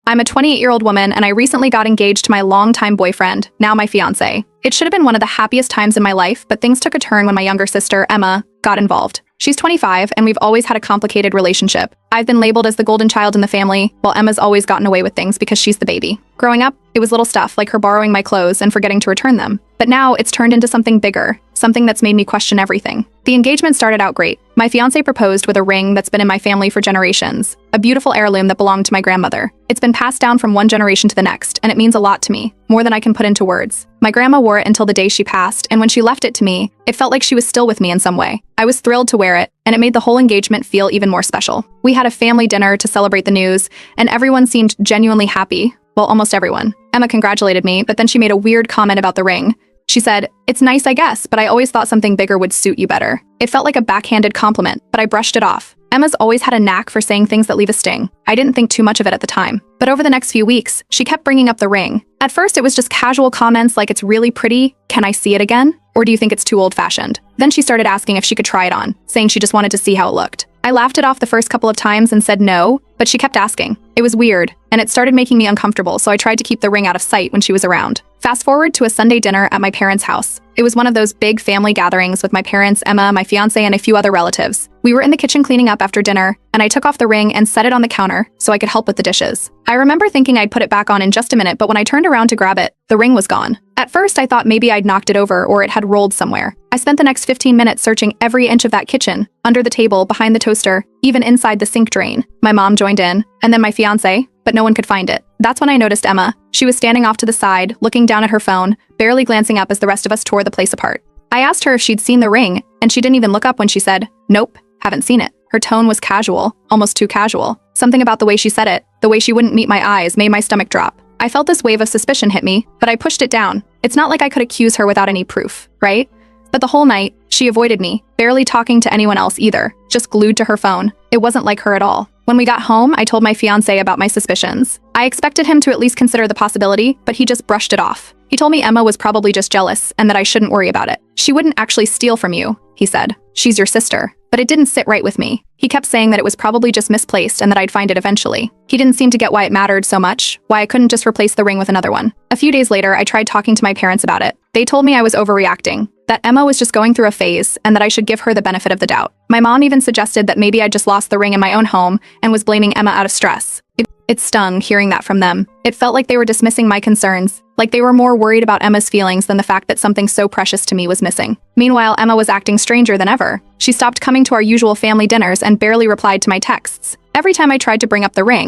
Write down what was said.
I'm a 28-year-old woman and I recently got engaged to my longtime boyfriend, now my fiancé. It should have been one of the happiest times in my life, but things took a turn when my younger sister, Emma, got involved. She's 25 and we've always had a complicated relationship. I've been labeled as the golden child in the family, while Emma's always gotten away with things because she's the baby. Growing up, it was little stuff like her borrowing my clothes and forgetting to return them. But now it's turned into something bigger, something that's made me question everything. The engagement started out great. My fiancé proposed with a ring that's been in my family for generations, a beautiful heirloom that belonged to my grandmother. It's been passed down from one generation to the next, and it means a lot to me, more than I can put into words. My grandma wore it until the day she passed, and when she left it to me, it felt like she was still with me in some way. I was thrilled to wear it, and it made the whole engagement feel even more special. We had a family dinner to celebrate the news, and everyone seemed genuinely happy. Well, almost everyone. Emma congratulated me, but then she made a weird comment about the ring. She said, "It's nice, I guess, but I always thought something bigger would suit you better." It felt like a backhanded compliment, but I brushed it off. Emma's always had a knack for saying things that leave a sting. I didn't think too much of it at the time. But over the next few weeks, she kept bringing up the ring. At first, it was just casual comments like, "It's really pretty. Can I see it again? Or do you think it's too old-fashioned?" Then she started asking if she could try it on, saying she just wanted to see how it looked. I laughed it off the first couple of times and said no, but she kept asking. It was weird, and it started making me uncomfortable, so I tried to keep the ring out of sight when she was around. Fast forward to a Sunday dinner at my parents' house. It was one of those big family gatherings with my parents, Emma, my fiancé, and a few other relatives. We were in the kitchen cleaning up after dinner, and I took off the ring and set it on the counter so I could help with the dishes. I remember thinking I'd put it back on in just a minute, but when I turned around to grab it, the ring was gone. At first, I thought maybe I'd knocked it over or it had rolled somewhere. I spent the next 15 minutes searching every inch of that kitchen, under the table, behind the toaster, even inside the sink drain. My mom joined in, and then my fiancé, but no one could find it. That's when I noticed Emma. She was standing off to the side, looking down at her phone, barely glancing up as the rest of us tore the place apart. I asked her if she'd seen the ring, and she didn't even look up when she said, "Nope, haven't seen it." Her tone was casual, almost too casual. Something about the way she said it, the way she wouldn't meet my eyes, made my stomach drop. I felt this wave of suspicion hit me, but I pushed it down. It's not like I could accuse her without any proof, right? But the whole night, she avoided me, barely talking to anyone else either, just glued to her phone. It wasn't like her at all. When we got home, I told my fiancé about my suspicions. I expected him to at least consider the possibility, but he just brushed it off. He told me Emma was probably just jealous and that I shouldn't worry about it. "She wouldn't actually steal from you," he said. "She's your sister." But it didn't sit right with me. He kept saying that it was probably just misplaced and that I'd find it eventually. He didn't seem to get why it mattered so much, why I couldn't just replace the ring with another one. A few days later, I tried talking to my parents about it. They told me I was overreacting, that Emma was just going through a phase and that I should give her the benefit of the doubt. My mom even suggested that maybe I just lost the ring in my own home and was blaming Emma out of stress. It stung hearing that from them. It felt like they were dismissing my concerns, like they were more worried about Emma's feelings than the fact that something so precious to me was missing. Meanwhile, Emma was acting stranger than ever. She stopped coming to our usual family dinners and barely replied to my texts. Every time I tried to bring up the ring,